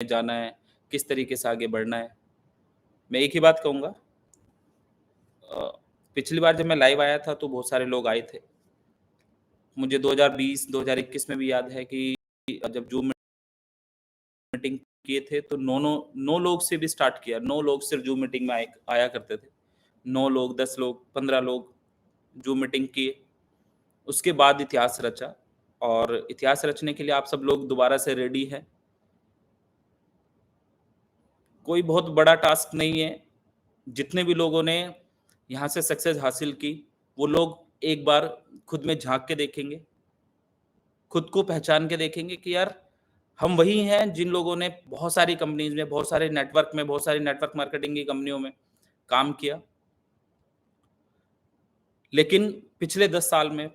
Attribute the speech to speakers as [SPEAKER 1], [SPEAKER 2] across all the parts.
[SPEAKER 1] जाना है, किस तरीके से आगे बढ़ना है। मैं एक ही बात कहूँगा, अ, पिछली बार जब मैं लाइव आया था तो बहुत सारे लोग आए थे। मुझे 2020, 2021 में भी याद है कि जब ज़ूम मीटिंग किए थे तो 9 लोग से भी स्टार्ट किया। 9 लोग सिर्फ़ ज़ूम मीटिंग में आए आया करते थे। 9 लोग, 10 लोग, 15 लोग ज़ूम मीटिंग किए। उसके बाद इतिहास रचा और इतिहास रचने के लिए आप सब लोग दोबारा से रेडी हैं। कोई बहुत बड़ा टास्क नहीं है। जितने भी लोगों ने यहाँ से सक्सेस हासिल की, वो लोग एक बार खुद में झाँक के देखेंगे, खुद को पहचान के देखेंगे कि यार हम वही हैं जिन लोगों ने बहुत सारी कंपनीज़ में, बहुत सारे नेटवर्क में, बहुत सारी नेटवर्क मार्केटिंग की कंपनियों में काम किया। लेकिन पिछले 10 साल में,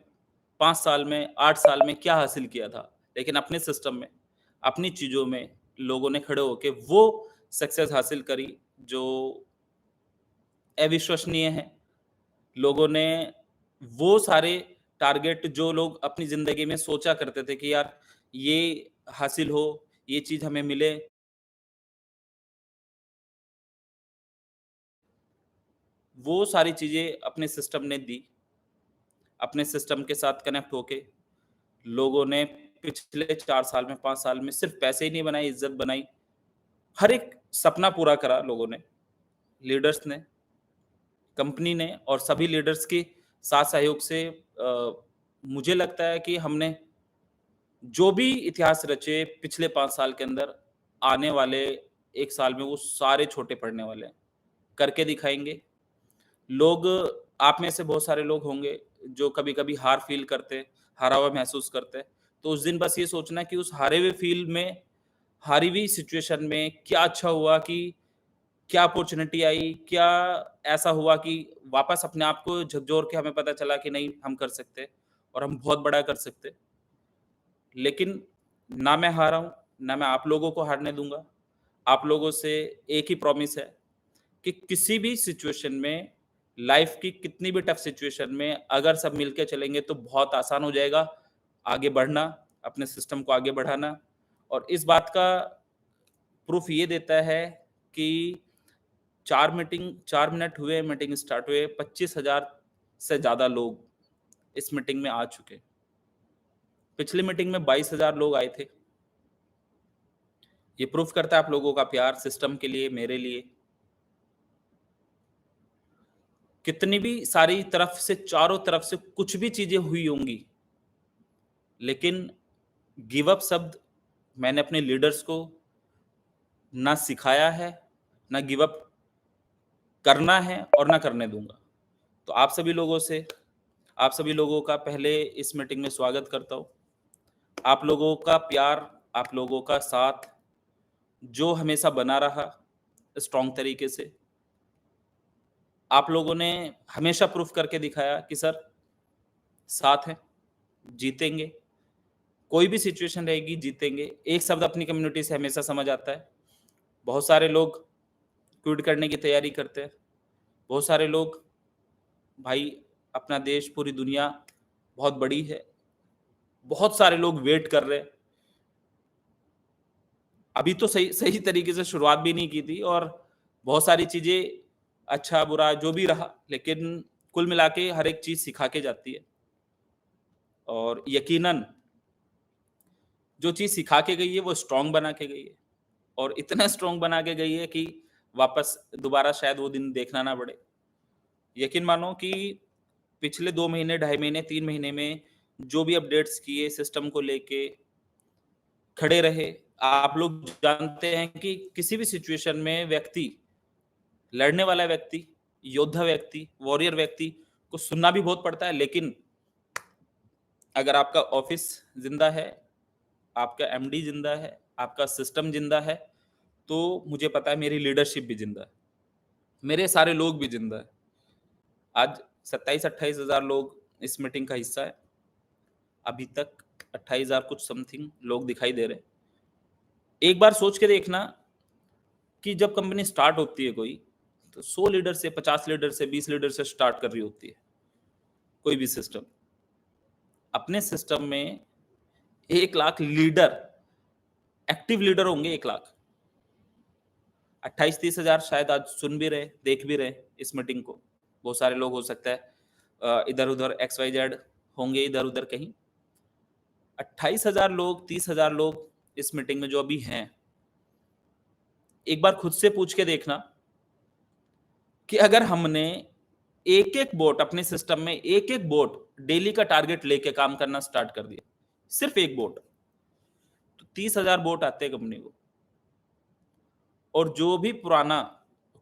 [SPEAKER 1] 5 साल में, 8 साल में क्या हासिल किया था? लेकिन अपने सिस्टम में, अपनी चीज़ों में लोगों ने खड़े होके वो सक्सेस हासिल करी जो अविश्वसनीय है। लोगों ने वो सारे टारगेट जो लोग अपनी ज़िंदगी में सोचा करते थे कि यार ये हासिल हो, ये चीज़ हमें मिले, वो सारी चीज़ें अपने सिस्टम ने दी। अपने सिस्टम के साथ कनेक्ट होके लोगों ने पिछले 4 साल में, 5 साल में सिर्फ़ पैसे ही नहीं बनाए, इज़्ज़त बनाई। हर एक सपना पूरा करा लोगों ने, लीडर्स ने, कंपनी ने और सभी लीडर्स के साथ सहयोग से मुझे लगता है कि हमने जो भी इतिहास रचे पिछले 5 साल के अंदर, आने वाले 1 साल में वो सारे छोटे पड़ने वाले हैं। करके दिखाएँगे। लोग आप में से बहुत सारे लोग होंगे जो कभी-कभी हार फ़ील करते हैं, हारा हुआ महसूस करते हैं। तो उस दिन बस ये सोचना है कि उस हारे हुए फ़ील में, हारी हुई सिचुएशन में क्या अच्छा हुआ कि क्या अपॉर्च्युनिटी आई, क्या ऐसा हुआ कि वापस अपने आप को झकझोर के हमें पता चला कि नहीं हम कर सकते हैं और हम बहुत बड़ा कर सकते हैं। लेकिन ना मैं हारा हूँ, ना मैं आप लोगों को हारने दूँगा। आप लोगों से एक ही प्रॉमिस है कि किसी भी सिचुएशन में, लाइफ़ की कितनी भी टफ सिचुएशन में अगर सब मिलके चलेंगे तो बहुत आसान हो जाएगा आगे बढ़ना, अपने सिस्टम को आगे बढ़ाना। और इस बात का प्रूफ़ ये देता है कि 4 मिनट हुए मीटिंग स्टार्ट हुए, 25,000 से ज़्यादा लोग इस मीटिंग में आ चुके। पिछली मीटिंग में 22,000 लोग आए थे। ये प्रूफ़ करता है आप लोगों का प्यार सिस्टम के लिए, मेरे लिए। कितनी भी सारी तरफ से, चारों तरफ से कुछ भी चीज़ें हुई होंगी, लेकिन गिव अप शब्द मैंने अपने लीडर्स को ना सिखाया है, ना गिव अप करना है और ना करने दूँगा। तो आप सभी लोगों का पहले इस मीटिंग में स्वागत करता हूँ। आप लोगों का प्यार, आप लोगों का साथ जो हमेशा बना रहा स्ट्रॉन्ग तरीके से। आप लोगों ने हमेशा प्रूफ करके दिखाया कि सर साथ हैं, जीतेंगे। कोई भी सिचुएशन रहेगी जीतेंगे। एक शब्द अपनी कम्युनिटी से हमेशा समझ आता है। बहुत सारे लोग क्विट करने की तैयारी करते हैं। बहुत सारे लोग भाई अपना देश, पूरी दुनिया बहुत बड़ी है। बहुत सारे लोग वेट कर रहे हैं। अभी तो सही सही तरीके से शुरुआत भी नहीं की थी और बहुत सारी चीज़ें अच्छा-बुरा जो भी रहा, लेकिन कुल मिला के हर एक चीज़ सिखा के जाती है। और यकीनन जो चीज़ सिखा के गई है वो स्ट्रॉन्ग बना के गई है और इतना स्ट्रॉन्ग बना के गई है कि वापस दोबारा शायद वो दिन देखना ना पड़े। यकीन मानो कि पिछले 2 महीने, ढाई महीने, 3 महीने में जो भी अपडेट्स किए सिस्टम को लेके, खड़े रहे। आप लोग जानते हैं कि किसी भी सिचुएशन में व्यक्ति, लड़ने वाला व्यक्ति, योद्धा व्यक्ति, वॉरियर व्यक्ति को सुनना भी बहुत पड़ता है, लेकिन अगर आपका ऑफ़िस ज़िंदा है, आपका एमडी ज़िंदा है, आपका सिस्टम ज़िंदा है, तो मुझे पता है मेरी लीडरशिप भी ज़िंदा है। मेरे सारे लोग भी ज़िंदा हैं। आज 27-28 हज़ार लोग इस मीटिंग का हिस्सा है। अभी तक 28,000 कुछ समथिंग लोग दिखाई दे रहे हैं। एक बार सोच के देखना कि जब कंपनी स्टार्ट होती है कोई, तो 100 लीडर से, 50 लीडर से, 20 लीडर से स्टार्ट कर रही होती है, कोई भी सिस्टम। अपने सिस्टम में 1 लाख लीडर, एक्टिव लीडर होंगे 1 लाख। 28-30 हजार शायद आज सुन भी रहे, देख भी रहे इस मीटिंग को। बहुत सारे लोग हो सकता है इधर उधर XYZ होंगे इधर उधर कहीं। 28,000 लोग, 30,000 लोग इस मीटिंग में जो अभी हैं, एक बार खुद से पूछ के देखना कि अगर हमने एक एक बोट अपने सिस्टम में, एक एक बोट डेली का टारगेट लेके काम करना स्टार्ट कर दिया, सिर्फ एक बोट, तो 30,000 बोट आते हैं कंपनी को। और जो भी पुराना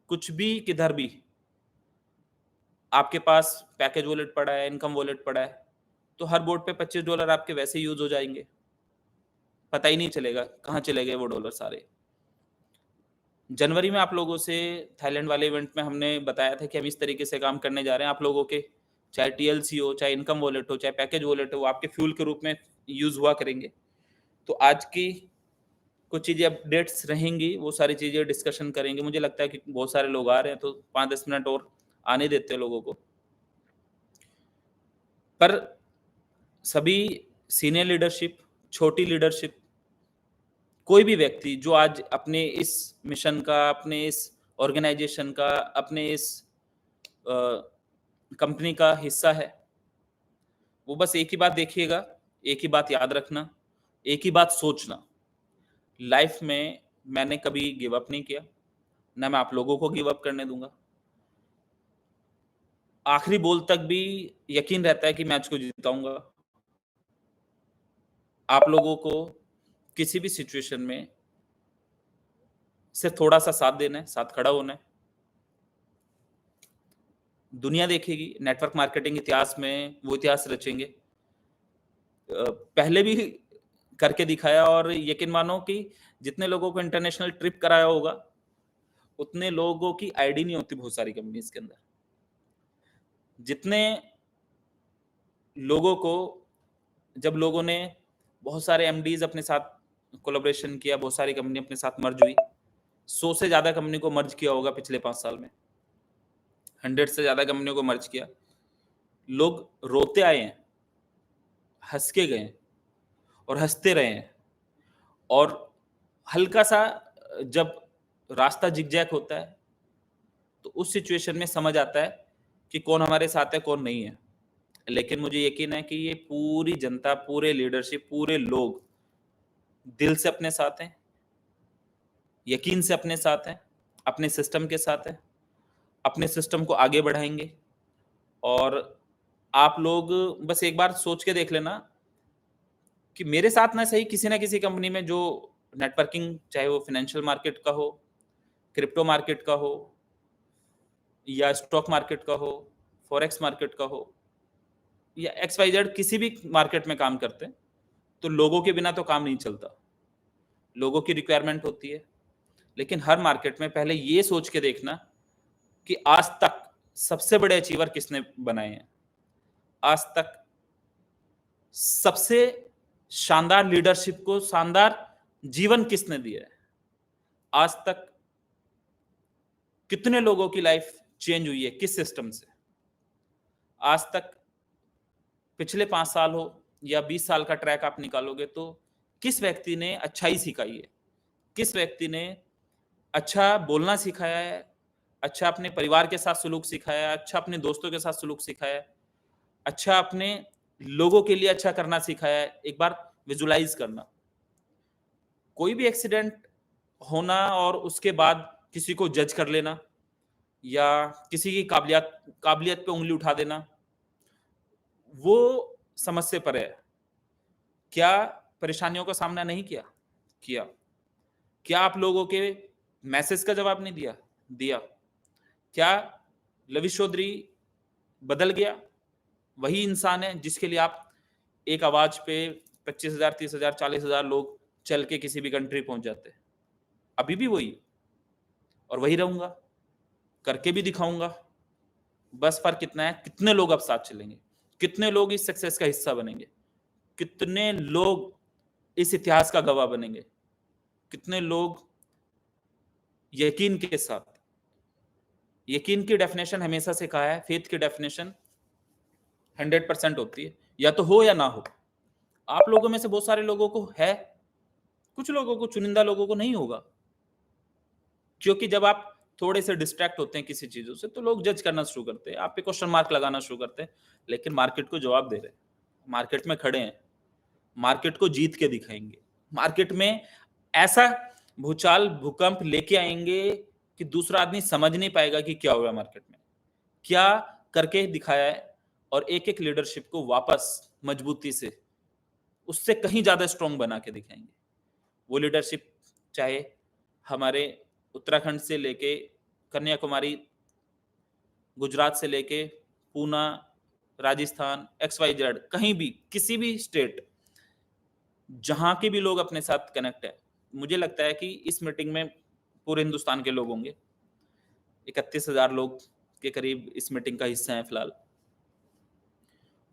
[SPEAKER 1] कुछ भी किधर भी आपके पास पैकेज वॉलेट पड़ा है, इनकम वॉलेट पड़ा है, तो हर बोट पे $25 आपके वैसे यूज हो जाएंगे, पता ही नहीं चलेगा कहाँ चले गए वो डॉलर सारे। जनवरी में आप लोगों से थाईलैंड वाले इवेंट में हमने बताया था कि हम इस तरीके से काम करने जा रहे हैं। आप लोगों के चाहे TLC हो, चाहे इनकम वॉलेट हो, चाहे पैकेज वॉलेट हो, वो आपके फ्यूल के रूप में यूज हुआ करेंगे। तो आज की कुछ चीजें अपडेट्स रहेंगी, वो सारी चीजें डिस्कशन करेंगे। मुझे लगता है कि बहुत सारे लोग आ रहे हैं, तो 5-10 मिनट और आने देते हैं लोगों को। पर सभी सीनियर लीडरशिप, छोटी लीडरशिप, कोई भी व्यक्ति जो आज अपने इस मिशन का, अपने इस ऑर्गेनाइजेशन का, अपने इस कंपनी का हिस्सा है, वो बस एक ही बात देखिएगा, एक ही बात याद रखना, एक ही बात सोचना, लाइफ में मैंने कभी गिव अप नहीं किया, ना मैं आप लोगों को गिव अप करने दूंगा। आखिरी बॉल तक भी यकीन रहता है कि मैच को जिताऊंगा। आप लोगों को किसी भी सिचुएशन में सिर्फ थोड़ा सा साथ देना है, साथ खड़ा होना है। दुनिया देखेगी, नेटवर्क मार्केटिंग इतिहास में वो इतिहास रचेंगे। पहले भी करके दिखाया, और यकीन मानो कि जितने लोगों को इंटरनेशनल ट्रिप कराया होगा, उतने लोगों की आईडी नहीं होती बहुत सारी कंपनीज के अंदर। जितने लोगों को, जब लोगों ने बहुत सारे MDs अपने साथ कोलैबोरेशन किया, बहुत सारी कंपनी अपने साथ मर्ज हुई, 100 से ज्यादा कंपनी को मर्ज किया होगा पिछले 5 साल में, 100 से ज्यादा कंपनियों को मर्ज किया। लोग रोते आए हैं, हंस के गए और हंसते रहे हैं। और हल्का सा जब रास्ता जिगजैग होता है, तो उस सिचुएशन में समझ आता है कि कौन हमारे साथ है, कौन नहीं है। लेकिन मुझे यकीन है कि ये पूरी जनता, पूरे लीडरशिप, पूरे लोग दिल से अपने साथ हैं, यकीन से अपने साथ हैं, अपने सिस्टम के साथ हैं, अपने सिस्टम को आगे बढ़ाएंगे। और आप लोग बस एक बार सोच के देख लेना कि मेरे साथ ना सही, किसी ना किसी कंपनी में जो नेटवर्किंग, चाहे वो फाइनेंशियल मार्केट का हो, क्रिप्टो मार्केट का हो, या स्टॉक मार्केट का हो, फॉरेक्स मार्केट का हो, या XYZ किसी भी मार्केट में काम करते हैं, तो लोगों के बिना तो काम नहीं चलता। लोगों की रिक्वायरमेंट होती है। लेकिन हर मार्केट में पहले ये सोच के देखना कि आज तक सबसे बड़े अचीवर किसने बनाए हैं, आज तक सबसे शानदार लीडरशिप को शानदार जीवन किसने दिया है, आज तक कितने लोगों की लाइफ चेंज हुई है किस सिस्टम से, आज तक पिछले 5 साल हो या 20 साल का ट्रैक आप निकालोगे तो किस व्यक्ति ने अच्छाई सिखाई है, किस व्यक्ति ने अच्छा बोलना सिखाया है, अच्छा अपने परिवार के साथ सलूक सिखाया है, अच्छा अपने दोस्तों के साथ सलूक सिखाया है, अच्छा अपने लोगों के लिए अच्छा करना सिखाया है। एक बार विजुलाइज करना, कोई भी एक्सीडेंट होना और उसके बाद किसी को जज कर लेना, या किसी की काबिलियत पे उंगली उठा देना, वो समझ से परे है। क्या परेशानियों का सामना नहीं किया? किया। क्या आप लोगों के मैसेज का जवाब नहीं दिया? दिया। क्या लविश चौधरी बदल गया? वही इंसान है जिसके लिए आप एक आवाज पे 25,000, 30,000, 40,000 लोग चल के किसी भी कंट्री पहुंच जाते हैं। अभी भी वही, और वही रहूंगा, करके भी दिखाऊंगा। बस फर्क कितना है, कितने लोग अब साथ चलेंगे, कितने लोग इस सक्सेस का हिस्सा बनेंगे, कितने लोग इस इतिहास का गवाह बनेंगे, कितने लोग यकीन के साथ। यकीन की डेफिनेशन हमेशा से कहा है, फेथ की डेफिनेशन 100% होती है, या तो हो या ना हो। आप लोगों में से बहुत सारे लोगों को है, कुछ लोगों को, चुनिंदा लोगों को नहीं होगा। क्योंकि जब आप थोड़े से डिस्ट्रैक्ट होते हैं किसी चीज़ों से, तो लोग जज करना शुरू करते हैं, आप पे क्वेश्चन मार्क लगाना शुरू करते हैं, लेकिन मार्केट को जवाब दे रहे हैं। मार्केट में खड़े हैं, मार्केट को जीत के दिखाएँगे। मार्केट में ऐसा भूचाल, भूकंप लेके आएँगे कि दूसरा आदमी समझ नहीं पाएगा कि क्या हुआ मार्केट में। क्या करके दिखाया है, और एक-एक लीडरशिप को वापस मजबूती से, उससे कहीं ज़्यादा स्ट्रॉन्ग बना के दिखाएँगे। वो लीडरशिप चाहे हमारे उत्तराखंड से लेके कन्याकुमारी, गुजरात से लेके पूना, राजस्थान, XYZ, कहीं भी, किसी भी स्टेट, जहाँ के भी लोग अपने साथ कनेक्ट है। मुझे लगता है कि इस मीटिंग में पूरे हिंदुस्तान के लोग होंगे। 31,000 लोग के करीब इस मीटिंग का हिस्सा हैं फिलहाल।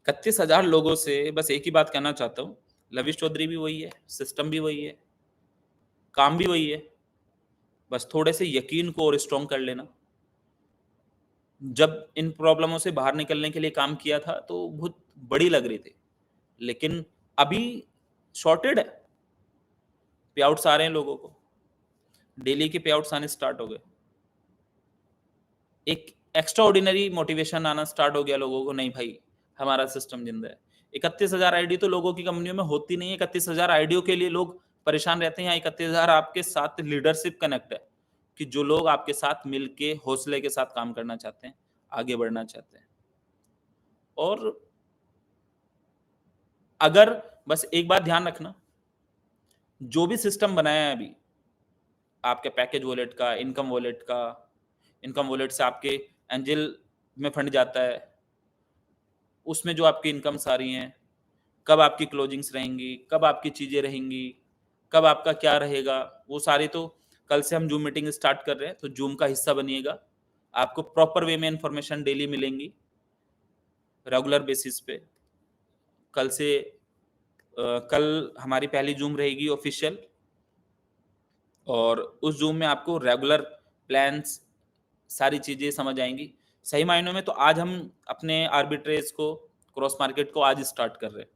[SPEAKER 1] 31,000 लोगों से बस एक ही बात कहना चाहता हूँ, लविश चौधरी भी वही है, सिस्टम भी वही है, काम भी वही है, बस थोड़े से यकीन को और स्ट्रॉन्ग कर लेना। जब इन प्रॉब्लमों से बाहर निकलने के लिए काम किया था, तो बहुत बड़ी लग रही थी, लेकिन अभी सॉर्टेड है। पे-आउट्स आ रहे हैं लोगों को, डेली के पे-आउट्स आने स्टार्ट हो गए। एक एक्स्ट्रा ऑर्डिनरी मोटिवेशन आना स्टार्ट हो गया लोगों को, नहीं भाई, हमारा सिस्टम जिंदा है। 31,000 आईडी तो लोगों की कंपनियों में होती नहीं है। 31,000 आईडियो के लिए लोग परेशान रहते हैं। 31,000 आपके साथ लीडरशिप कनेक्ट है, कि जो लोग आपके साथ मिलके हौसले के साथ काम करना चाहते हैं, आगे बढ़ना चाहते हैं। और अगर बस एक बात ध्यान रखना, जो भी सिस्टम बनाया है अभी, आपके पैकेज वॉलेट का, इनकम वॉलेट का, इनकम वॉलेट से आपके एंजल में फंड जाता है, उसमें जो आपकी इनकम्स आ रही हैं, कब आपकी क्लोजिंग्स रहेंगी, कब आपकी चीज़ें रहेंगी, कब आपका क्या रहेगा, वो सारे तो कल से हम जूम मीटिंग स्टार्ट कर रहे हैं, तो जूम का हिस्सा बनिएगा। आपको प्रॉपर वे में इन्फॉर्मेशन डेली मिलेंगी, रेगुलर बेसिस पे। कल से कल हमारी पहली जूम रहेगी ऑफिशियल, और उस जूम में आपको रेगुलर प्लान्स, सारी चीज़ें समझ आएँगी। सही मायनों में तो आज हम अपने आर्बिट्रेज को, क्रॉस मार्केट को आज स्टार्ट कर रहे हैं।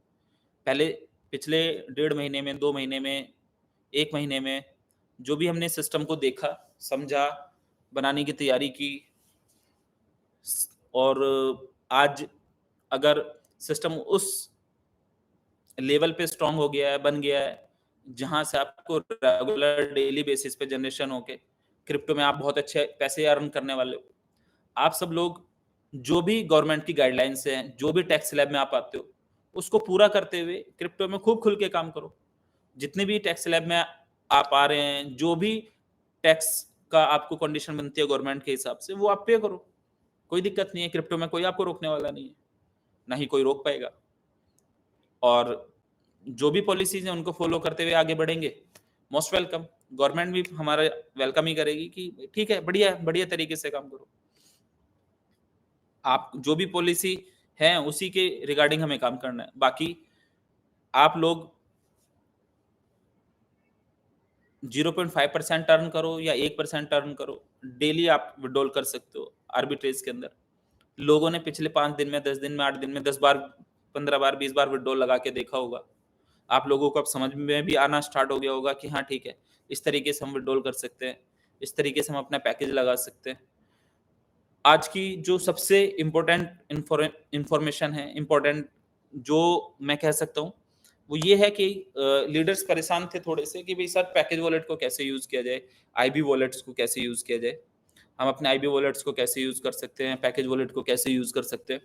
[SPEAKER 1] पहले पिछले 1.5 महीने में, 2 महीने में, 1 महीने में जो भी हमने सिस्टम को देखा, समझा, बनाने की तैयारी की, और आज अगर सिस्टम उस लेवल पे स्ट्रॉन्ग हो गया है, बन गया है, जहाँ से आपको रेगुलर डेली बेसिस पे जनरेशन होके क्रिप्टो में आप बहुत अच्छे पैसे अर्न करने वाले हो। आप सब लोग जो भी गवर्नमेंट की गाइडलाइंस हैं, जो भी टैक्स स्लैब में आप आते हो, उसको पूरा करते हुए क्रिप्टो में खूब खुल के काम करो। जितने भी टैक्स स्लैब में आप आ रहे हैं, जो भी टैक्स का आपको कंडीशन बनती है गवर्नमेंट के हिसाब से, वो आप पे करो। कोई दिक्कत नहीं है, क्रिप्टो में कोई आपको रोकने वाला नहीं है, ना ही कोई रोक पाएगा। और जो भी पॉलिसीज़ हैं, उनको फॉलो करते हुए आगे बढ़ेंगे, मोस्ट वेलकम। गवर्नमेंट भी हमारा वेलकम ही करेगी कि ठीक है, बढ़िया बढ़िया तरीके से काम करो। आप जो भी पॉलिसी है, उसी के रिगार्डिंग हमें काम करना है। बाकी आप लोग 0.5% अर्न करो या 1% अर्न करो, डेली आप विथड्रॉल कर सकते हो आर्बिट्रेज के अंदर। लोगों ने पिछले 5 दिन में, 10 दिन में, 8 दिन में 10 बार, 15 बार, 20 बार विथड्रॉल लगा के देखा होगा। आप लोगों को अब समझ में भी आना स्टार्ट हो गया होगा कि हाँ, ठीक है, इस तरीके से हम विथड्रॉल कर सकते हैं, इस तरीके से हम अपना पैकेज लगा सकते हैं। आज की जो सबसे इम्पोर्टेंट इन्फॉर्मेशन है, इम्पोर्टेंट जो मैं कह सकता हूँ, वो ये है कि लीडर्स परेशान थे थोड़े से कि भई सर, पैकेज वॉलेट को कैसे यूज़ किया जाए, आईबी वॉलेट्स को कैसे यूज़ किया जाए, हम अपने आईबी वॉलेट्स को कैसे यूज़ कर सकते हैं, पैकेज वॉलेट को कैसे यूज़ कर सकते हैं।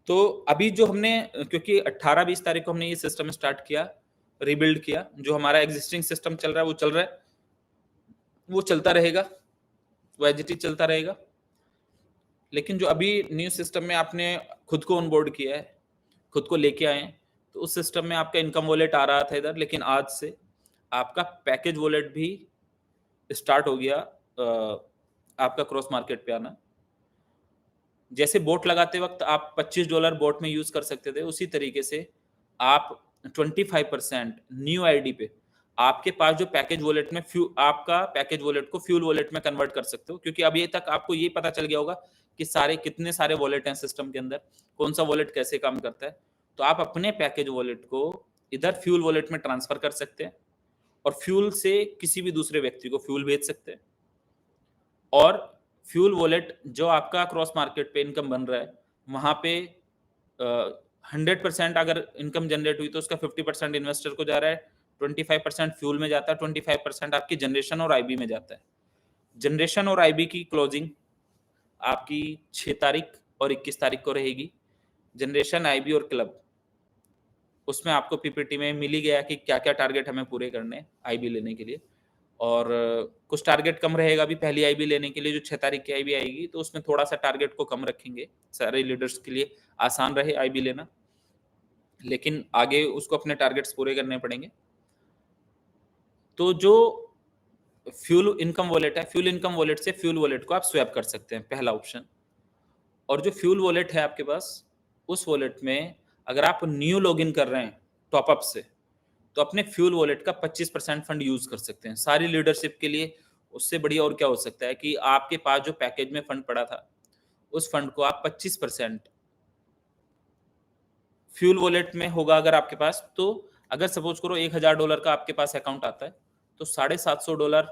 [SPEAKER 1] तो अभी जो हमने क्योंकि 18-20 तारीख को हमने ये सिस्टम स्टार्ट किया, रिबिल्ड किया, जो हमारा एक्जिस्टिंग सिस्टम चल रहा है, वो चल रहा है, वो चलता रहेगा, वो एज़ इट इज़ चलता रहेगा। लेकिन जो अभी न्यू सिस्टम में आपने खुद को ऑनबोर्ड किया है, खुद को लेके आए हैं, तो उस सिस्टम में आपका इनकम वॉलेट आ रहा था इधर, लेकिन आज से आपका पैकेज वॉलेट भी स्टार्ट हो गया आपका क्रॉस मार्केट पे आना। जैसे बोट लगाते वक़्त आप $25 बोट में यूज़ कर सकते थे, उसी तरीके से आप 25% न्यू आईडी पे आपके पास जो पैकेज वॉलेट में आपका पैकेज वॉलेट को फ्यूल वॉलेट में कन्वर्ट कर सकते हो, क्योंकि अभी तक आपको ये पता चल गया होगा कि कितने सारे वॉलेट हैं सिस्टम के अंदर, कौन-सा वॉलेट कैसे काम करता है। तो आप अपने पैकेज वॉलेट को इधर फ्यूल वॉलेट में ट्रांसफ़र कर सकते हैं, और फ्यूल से किसी भी दूसरे व्यक्ति को फ्यूल भेज सकते हैं। और फ्यूल वॉलेट जो आपका क्रॉस मार्केट पे इनकम बन रहा है, वहाँ पे 100% अगर इनकम जनरेट हुई तो उसका 50% इन्वेस्टर को जा रहा है, 25% फ्यूल में जाता है, 25% आपकी जनरेशन और आईबी में जाता है। जनरेशन और आईबी की क्लोजिंग आपकी 6 तारीख और 21 तारीख को रहेगी। जनरेशन, आईबी और क्लब, उसमें आपको पीपीटी में मिल ही गया कि क्या-क्या टारगेट हमें पूरे करने हैं आईबी लेने के लिए। और कुछ टारगेट कम रहेगा अभी पहली आईबी लेने के लिए, जो 6 तारीख की आईबी आएगी, तो उसमें थोड़ा-सा टारगेट को कम रखेंगे, सारे लीडर्स के लिए आसान रहे आईबी लेना। लेकिन आगे उसको अपने टारगेट्स पूरे करने पड़ेंगे। तो जो फ्यूल इनकम वॉलेट है, फ्यूल इनकम वॉलेट से फ्यूल वॉलेट को आप स्वैप कर सकते हैं, पहला ऑप्शन। और जो फ्यूल वॉलेट है आपके पास, उस वॉलेट में अगर आप न्यू लॉगिन कर रहे हैं टॉपअप से, तो अपने फ्यूल वॉलेट का 25% फंड यूज कर सकते हैं सारी लीडरशिप के लिए। उससे बढ़िया और क्या हो सकता है कि आपके पास जो पैकेज में फंड पड़ा था, उस फंड को आप 25% फ्यूल वॉलेट में होगा अगर आपके पास, तो अगर सपोज करो $1000 का आपके पास अकाउंट आता है, तो $750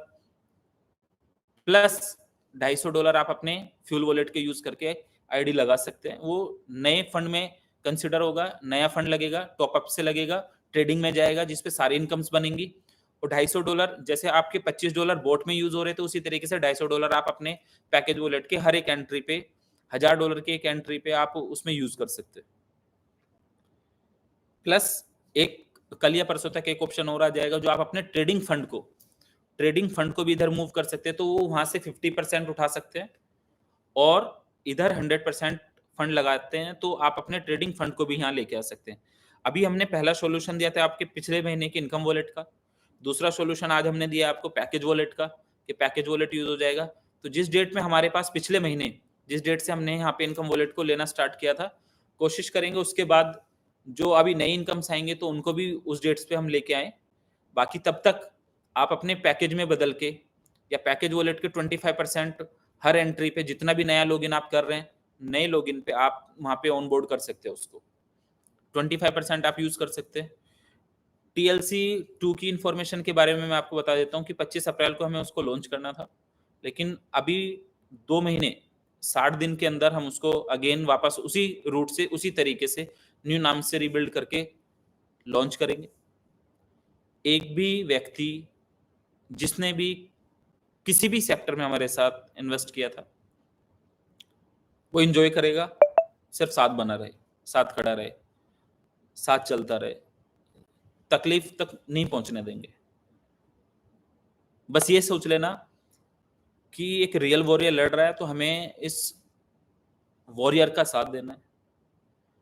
[SPEAKER 1] प्लस $250 आप अपने फ्यूल वॉलेट के यूज करके आईडी लगा सकते हैं। वो नए फंड में कंसिडर होगा, नया फंड लगेगा, टॉपअप से लगेगा, ट्रेडिंग में जाएगा, जिसपे सारी इनकम्स बनेंगी। और $250 जैसे आपके $25 बोट में यूज हो रहे थे, उसी तरीके से $250 आप अपने पैकेज वॉलेट के हर एक एंट्री पे, $1000 की एक एंट्री पे आप उसमें यूज कर सकते हैं। प्लस एक कल या परसों तक एक ऑप्शन और आ जाएगा, जो आप अपने ट्रेडिंग फंड को भी इधर मूव कर सकते हैं, तो वो वहां से 50% उठा सकते हैं और इधर 100% फंड लगाते हैं, तो आप अपने ट्रेडिंग फंड को भी यहाँ लेके आ सकते हैं। अभी हमने पहला सॉल्यूशन दिया था आपके पिछले महीने के इनकम वॉलेट का, दूसरा सॉल्यूशन आज हमने दिया आपको पैकेज वॉलेट का, कि पैकेज वॉलेट यूज हो जाएगा। तो जिस डेट में हमारे पास पिछले महीने, जिस डेट से हमने यहाँ पे इनकम वॉलेट को लेना स्टार्ट किया था, कोशिश करेंगे उसके बाद जो अभी नई इनकम्स आएंगे तो उनको भी उस डेट्स पे हम लेके आए। बाकी तब तक आप अपने पैकेज में बदल के या पैकेज वॉलेट के 25% हर एंट्री पे जितना भी नया लॉगिन आप कर रहे हैं, नए लॉगिन पे आप वहां पे ऑन बोर्ड कर सकते हैं उसको, 25% आप यूज कर सकते हैं। टीएलसी 2 की इंफॉर्मेशन के बारे में मैं आपको बता देता हूँ कि 25 अप्रैल को हमें उसको लॉन्च करना था, लेकिन अभी 2 महीने 60 दिन के अंदर हम उसको अगेन वापस उसी रूट से, उसी तरीके से न्यू नाम से रिबिल्ड करके लॉन्च करेंगे। एक भी व्यक्ति जिसने भी किसी भी सेक्टर में हमारे साथ इन्वेस्ट किया था, वो एंजॉय करेगा, सिर्फ साथ बना रहे, साथ खड़ा रहे, साथ चलता रहे, तकलीफ तक नहीं पहुंचने देंगे। बस ये सोच लेना कि एक रियल वॉरियर लड़ रहा है, तो हमें इस वॉरियर का साथ देना है,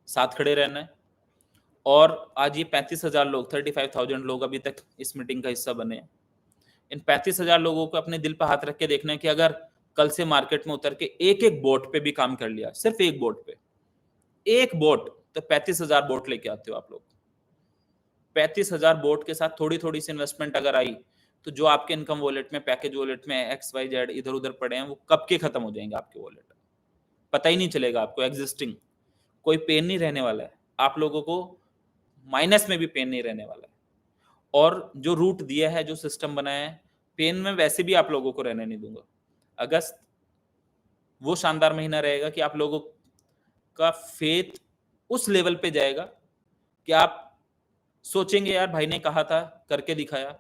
[SPEAKER 1] साथ खड़े रहना है। और आज ये 35,000 लोग, 35,000 लोग अभी तक इस मीटिंग का हिस्सा बने हैं। इन 35,000 लोगों को अपने दिल पर हाथ रख के देखना है कि अगर कल से मार्केट में उतर के एक एक बोट पे भी काम कर लिया, सिर्फ एक बोट पे, एक बोट, तो 35,000 बोट लेके आते हो आप लोग। 35,000 बोट के साथ थोड़ी थोड़ी सी इन्वेस्टमेंट अगर आई, तो जो आपके इनकम वॉलेट में, पैकेज वॉलेट में XYZ इधर उधर पड़े हैं, वो कब के खत्म हो जाएंगे आपके वॉलेट, पता ही नहीं चलेगा आपको। एग्जिस्टिंग कोई पेन नहीं रहने वाला है आप लोगों को, माइनस में भी पेन नहीं रहने वाला है। और जो रूट दिया है, जो सिस्टम बनाया है, पेन में वैसे भी आप लोगों को रहने नहीं दूंगा। अगस्त वो शानदार महीना रहेगा कि आप लोगों का फेथ उस लेवल पे जाएगा कि आप सोचेंगे यार भाई ने कहा था, करके दिखाया,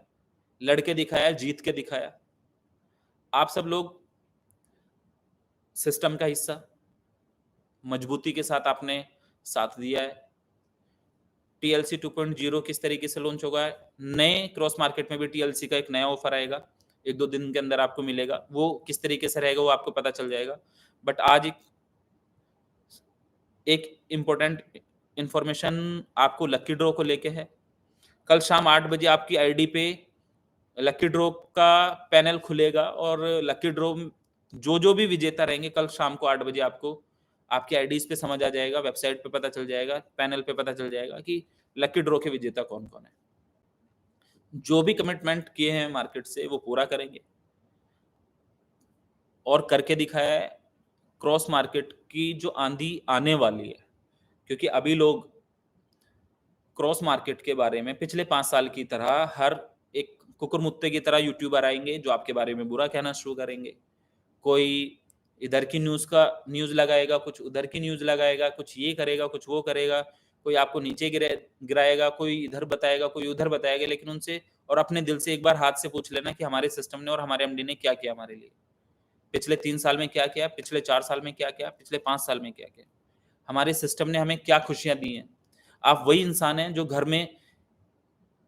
[SPEAKER 1] लड़के दिखाया, जीत के दिखाया। आप सब लोग सिस्टम का हिस्सा, मजबूती के साथ आपने साथ दिया है। टीएलसी 2.0 किस तरीके से लॉन्च होगा, नए क्रॉस मार्केट में भी टीएलसी का एक नया ऑफर आएगा, 1-2 दिन के अंदर आपको मिलेगा। वो किस तरीके से रहेगा वो आपको पता चल जाएगा। बट आज एक इम्पोर्टेंट इंफॉर्मेशन आपको लकी ड्रॉ को लेके है। कल शाम 8 बजे आपकी आईडी पे लकी ड्रॉ का पैनल खुलेगा और लकी ड्रॉ जो जो भी विजेता रहेंगे, कल शाम को 8 बजे आपको आपकी आईडीज पे समझ आ जाएगा, वेबसाइट पे पता चल जाएगा, पैनल पे पता चल जाएगा कि लकी ड्रॉ के विजेता कौन कौन है। जो भी कमिटमेंट किए हैं मार्केट से वो पूरा करेंगे और करके दिखाया है। क्रॉस मार्केट की जो आंधी आने वाली है, क्योंकि अभी लोग क्रॉस मार्केट के बारे में पिछले 5 साल की तरह हर एक कुकुरमुत्ते की तरह यूट्यूबर आएँगे जो आपके बारे में बुरा कहना शुरू करेंगे। कोई इधर की न्यूज़ लगाएगा, कुछ उधर की न्यूज़ लगाएगा, कुछ ये करेगा, कुछ वो करेगा, कोई आपको नीचे गिराएगा, कोई इधर बताएगा, कोई उधर बताएगा, लेकिन उनसे और अपने दिल से एक बार हाथ से पूछ लेना कि हमारे सिस्टम ने और हमारे एमडी ने क्या किया हमारे लिए? पिछले 3 साल में क्या किया? पिछले 4 साल में क्या किया? पिछले 5 साल में क्या किया? हमारे सिस्टम ने हमें क्या खुशियाँ दी हैं? आप वही इंसान हैं जो घर में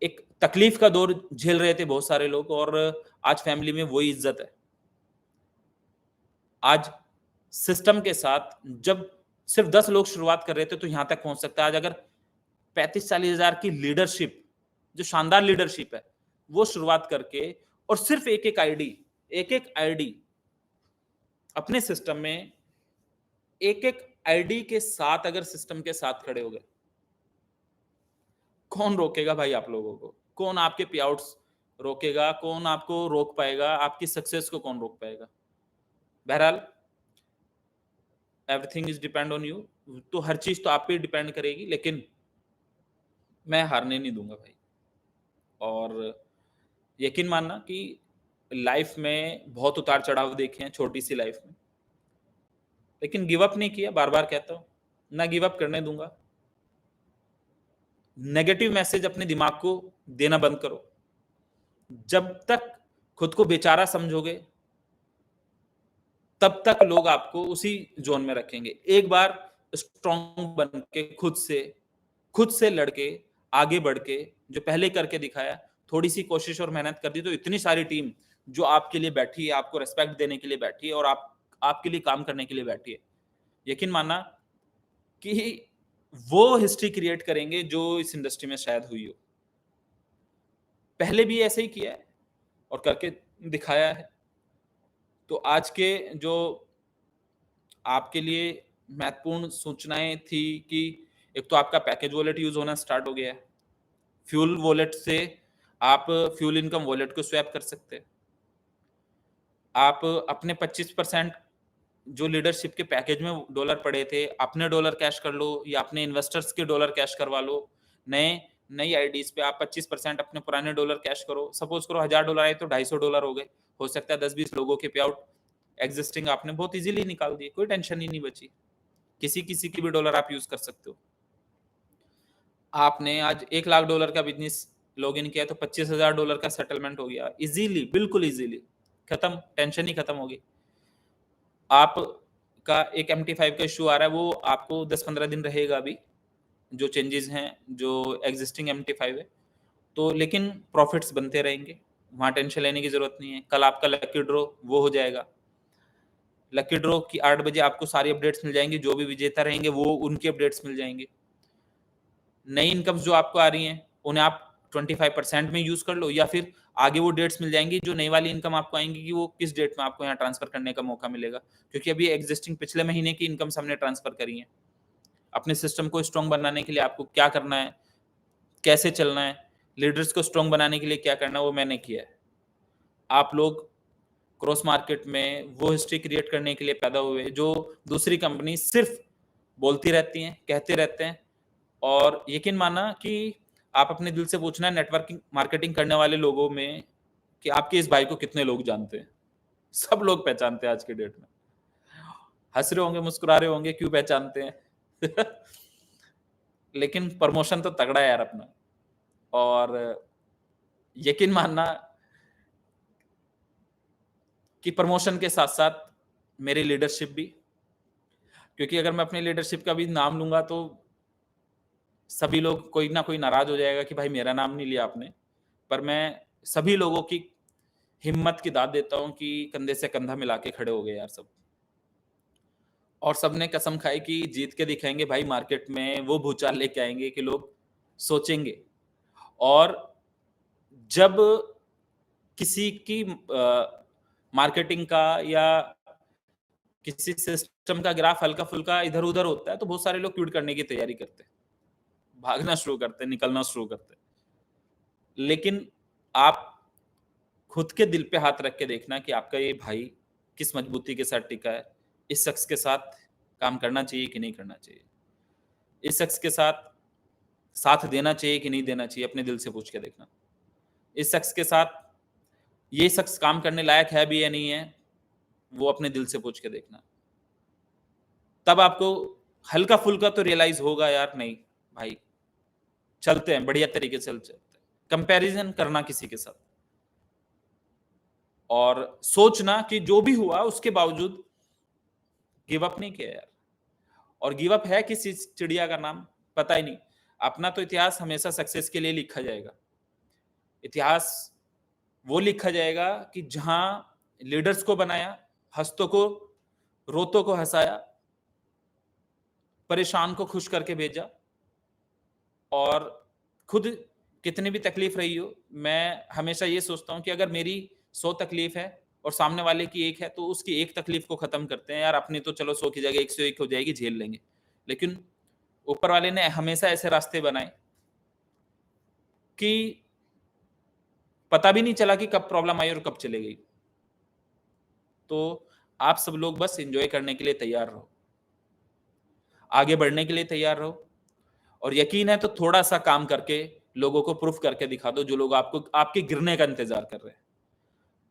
[SPEAKER 1] एक तकलीफ का दौर झेल रहे थे बहुत सारे लोग और आज फैमिली में वही इज़्ज़त है। आज सिस्टम के साथ जब सिर्फ 10 लोग शुरुआत कर रहे थे तो यहाँ तक पहुँच सकता है। आज अगर 35-40 हज़ार की लीडरशिप, जो शानदार लीडरशिप है, वो शुरुआत करके और सिर्फ एक-एक आईडी अपने सिस्टम में एक-एक आईडी के साथ अगर सिस्टम के साथ खड़े हो गए, कौन रोकेगा भाई आप लोगों को? कौन आपके पे-आउट्स रोकेगा? कौन आपको रोक पाएगा? आपकी सक्सेस को कौन रोक पाएगा? बहरहाल everything is depend on you. तो हर चीज़ तो आप पे डिपेंड करेगी, लेकिन मैं हारने नहीं दूँगा भाई। और यकीन मानना कि लाइफ़ में बहुत उतार-चढ़ाव देखे हैं छोटी-सी लाइफ़ में, लेकिन गिव अप नहीं किया, बार-बार कहता हूँ, ना गिव अप करने दूँगा। नेगेटिव मैसेज अपने दिमाग को देना बंद करो। जब तक खुद को बेचारा समझोगे, तब तक लोग आपको उसी ज़ोन में रखेंगे। एक बार स्ट्रॉन्ग बन के खुद से लड़ के, आगे बढ़ के, जो पहले करके दिखाया, थोड़ी-सी कोशिश और मेहनत कर दी तो इतनी सारी टीम जो आपके लिए बैठी है, आपको रिस्पेक्ट देने के लिए बैठी है और आपके लिए काम करने के लिए बैठी है। यकीन मानना कि वो हिस्ट्री क्रिएट करेंगे जो इस इंडस्ट्री में शायद हुई हो। पहले भी ऐसे ही किया है और करके दिखाया है। तो आज के जो आपके लिए महत्वपूर्ण सूचनाएँ थी कि एक तो आपका पैकेज वॉलेट यूज़ होना स्टार्ट हो गया है। फ्यूल वॉलेट से आप फ्यूल इनकम वॉलेट को स्वैप कर सकते हैं। आप अपने 25% जो लीडरशिप के पैकेज में डॉलर पड़े थे, अपने डॉलर कैश कर लो या अपने इन्वेस्टर्स के डॉलर कैश करवा लो। नई आईडीज़ पे आप 25% अपने पुराने डॉलर कैश करो। सपोज़ करो $1000 आए तो $250 हो गए। हो सकता है 10-20 लोगों के पे आउट एक्जिस्टिंग आपने बहुत ईज़िली निकाल दिए, कोई टेंशन ही नहीं बची। किसी-किसी की भी डॉलर आप यूज़ कर सकते हो। आपने आज $1,00,000 का बिज़नेस लॉगिन किया तो $25,000 का सेटलमेंट हो गया। ईज़िली, बिल्कुल ईज़िली, खत्म, टेंशन ही खत्म हो गई। आपका एक MT5 का इश्यू आ रहा है, वो आपको 10-15 दिन रहेगा अभी, जो चेंजेज़ हैं, जो एक्जिस्टिंग MT5 है। तो लेकिन प्रॉफ़िट्स बनते रहेंगे, वहाँ टेंशन लेने की ज़रूरत नहीं है। कल आपका लकी ड्रॉ वो हो जाएगा। लकी ड्रॉ की 8 बजे आपको सारी अपडेट्स मिल जाएँगी, जो भी विजेता रहेंगे वो उनकी अपडेट्स मिल जाएँगी। नई इनकम्स जो आपको आ रही हैं, उन्हें आप 25% में यूज़ कर लो या फिर आगे वो डेट्स मिल जाएँगी, जो नई वाली इनकम आपको आएँगी कि वो किस डेट में आपको यहाँ ट्रांसफ़र करने का मौका मिलेगा। क्योंकि अभी एक्जिस्टिंग पिछले महीने की इनकम्स हमने ट्रांसफ़र करी हैं। अपने सिस्टम को स्ट्रॉन्ग बनाने के लिए आपको क्या करना है, कैसे चलना है, लीडर्स को स्ट्रॉन्ग बनाने के लिए क्या करना है, वो मैंने किया है। आप लोग क्रॉस मार्केट में वो हिस्ट्री क्रिएट करने के लिए पैदा हुए, जो दूसरी कंपनी सिर्फ़ बोलती रहती हैं, कहते रहते हैं और यकीन मानना कि आप अपने दिल से पूछना नेटवर्किंग मार्केटिंग करने वाले लोगों में कि आपके इस भाई को कितने लोग जानते हैं? सब लोग पहचानते हैं आज की डेट में। हँस रहे होंगे, मुस्कुरा रहे होंगे, क्यों पहचानते हैं? लेकिन प्रमोशन तो तगड़ा है यार अपना और यकीन मानना कि प्रमोशन के साथ-साथ मेरी लीडरशिप भी, क्योंकि अगर मैं अपनी लीडरशिप का भी नाम लूँगा तो सभी लोग कोई ना कोई नाराज़ हो जाएगा कि भाई मेरा नाम नहीं लिया आपने। पर मैं सभी लोगों की हिम्मत की दाद देता हूँ कि कंधे से कंधा मिला के खड़े हो गए यार सब। और सबने कसम खाई कि जीत के दिखाएँगे भाई मार्केट में वो भूचाल लेके आएँगे कि लोग सोचेंगे। और जब किसी की मार्केटिंग का या किसी सिस्टम का ग्राफ हल्का-फुल्का इधर-उधर होता है तो बहुत सारे लोग क्विट करने की तैयारी करते हैं। भागना शुरू करते हैं, निकलना शुरू करते हैं। लेकिन आप खुद के दिल पे हाथ रख के देखना कि आपका ये भाई किस मजबूती के साथ टिका है। इस शख्स के साथ काम करना चाहिए कि नहीं करना चाहिए? इस शख्स के साथ देना चाहिए कि नहीं देना चाहिए? अपने दिल से पूछ के देखना। इस शख्स के साथ ये शख्स काम करने लायक है भी या नहीं है, वो अपने दिल से पूछ के देखना। तब आपको हल्का-फुल्का तो रियलाइज़ होगा यार नहीं भाई, चलते हैं, बढ़िया तरीके से चलते हैं। कंपैरिज़न करना किसी के साथ और सोचना कि जो भी हुआ उसके बावजूद गिव अप नहीं किया यार। और गिव अप है किस चीज़ चिड़िया का नाम? पता ही नहीं। अपना तो इतिहास हमेशा सक्सेस के लिए लिखा जाएगा। इतिहास वो लिखा जाएगा कि जहाँ लीडर्स को बनाया, हँसतों को रोतों को हँसाया, परेशान को खुश करके भेजा और खुद कितनी भी तकलीफ रही हो, मैं हमेशा ये सोचता हूँ कि अगर मेरी 100 तकलीफ है और सामने वाले की 1 है, तो उसकी 1 तकलीफ को खत्म करते हैं यार, अपनी तो चलो 100 की जगह 101 हो जाएगी, झेल लेंगे। लेकिन ऊपर वाले ने हमेशा ऐसे रास्ते बनाए कि पता भी नहीं चला कि कब प्रॉब्लम आई और कब चली गई। तो आप सब लोग बस एन्जॉय करने के लिए तैयार रहो, आगे बढ़ने के लिए तैयार रहो और यकीन है तो थोड़ा-सा काम करके लोगों को प्रूफ करके दिखा दो, जो लोग आपको आपके गिरने का इंतज़ार कर रहे हैं।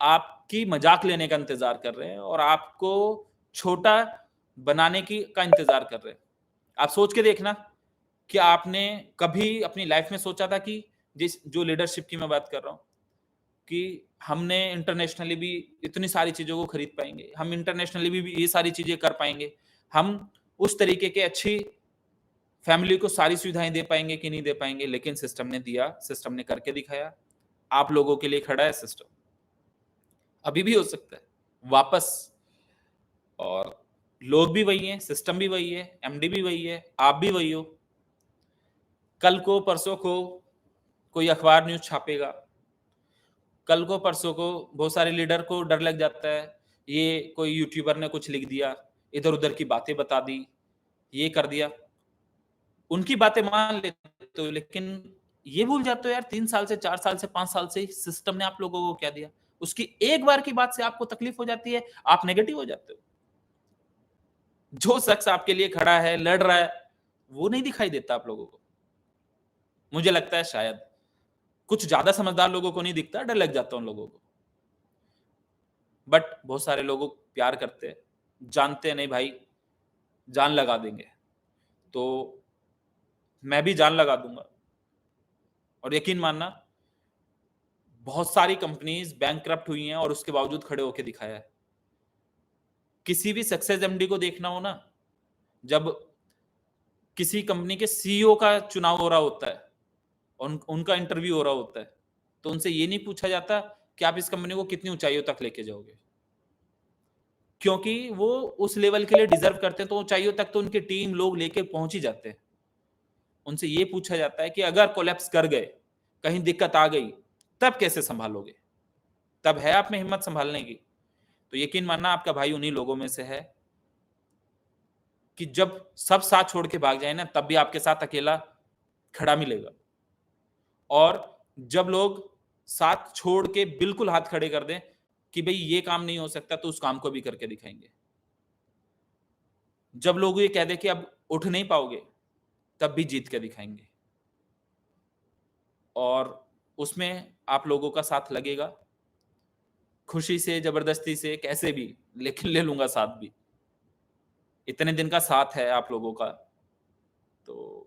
[SPEAKER 1] आपकी मज़ाक लेने का इंतज़ार कर रहे हैं और आपको छोटा बनाने की का इंतज़ार कर रहे हैं। आप सोच के देखना कि आपने कभी अपनी लाइफ़ में सोचा था कि जिस जो लीडरशिप की मैं बात कर रहा हूँ, कि हमने इंटरनेशनली भी इतनी सारी चीज़ों को खरीद पाएँगे, हम इंटरनेशनली भी ये सारी चीज़ें कर पाएँगे, हम उस तरीके की अच्छी फैमिली को सारी सुविधाएँ दे पाएँगे कि नहीं दे पाएँगे, लेकिन सिस्टम ने दिया, सिस्टम ने करके दिखाया। आप लोगों के लिए खड़ा है सिस्टम। अभी भी हो सकता है, वापस और लोग भी वही हैं, सिस्टम भी वही है, एमडी भी वही है, आप भी वही हो। कल को, परसों को कोई अखबार न्यूज़ छापेगा, कल को, परसों को बहुत सारे लीडर को डर लग जाता है, ये कोई यूट्यूबर ने कुछ लिख दिया, इधर-उधर की बातें बता दी, ये कर दिया। उनकी बातें मान लेते हो, लेकिन ये भूल जाते हो यार 3 साल से, 4 साल से, 5 साल से सिस्टम ने आप लोगों को क्या दिया। उसकी एक बार की बात से आपको तकलीफ हो जाती है, आप नेगेटिव हो जाते हो। जो शख्स आपके लिए खड़ा है, लड़ रहा है, वो नहीं दिखाई देता आप लोगों को। मुझे लगता है शायद, कुछ ज़्यादा समझदार लोगों को नहीं दिखता, डर लग जाता है उन लोगों को। बट बहुत सारे लोग प्यार करते हैं, जानते हैं नहीं भाई, जान लगा देंगे। तो मैं भी जान लगा दूँगा और यकीन मानना बहुत सारी कंपनीज़ बैंकरप्ट हुई हैं और उसके बावजूद खड़े होके दिखाया है। किसी भी सक्सेस एमडी को देखना हो ना, जब किसी कंपनी के सीईओ का चुनाव हो रहा होता है, उनका इंटरव्यू हो रहा होता है, तो उनसे ये नहीं पूछा जाता कि आप इस कंपनी को कितनी ऊँचाइयों तक लेके जाओगे। क्योंकि वो उस लेवल के लिए डिज़र्व करते हैं, तो ऊँचाइयों तक तो उनकी टीम लोग लेके पहुँच ही जाते हैं। उनसे ये पूछा जाता है कि अगर कोलैप्स कर गए, कहीं दिक्कत आ गई, तब कैसे सँभालोगे? तब है आप में हिम्मत सँभालने की? तो यकीन मानना आपका भाई उन्हीं लोगों में से है कि जब सब साथ छोड़ के भाग जाए ना, तब भी आपके साथ अकेला खड़ा मिलेगा। और जब लोग साथ छोड़ के बिल्कुल हाथ खड़े कर दें कि भई ये काम नहीं हो सकता, तो उस काम को भी करके दिखाएँगे। जब लोग ये कह दें कि अब उठ नहीं पाओगे, तब भी जीत के दिखाएँगे। और उसमें आप लोगों का साथ लगेगा, खुशी से, ज़बरदस्ती से, कैसे भी, लेकिन ले लूँगा साथ भी। इतने दिन का साथ है आप लोगों का, तो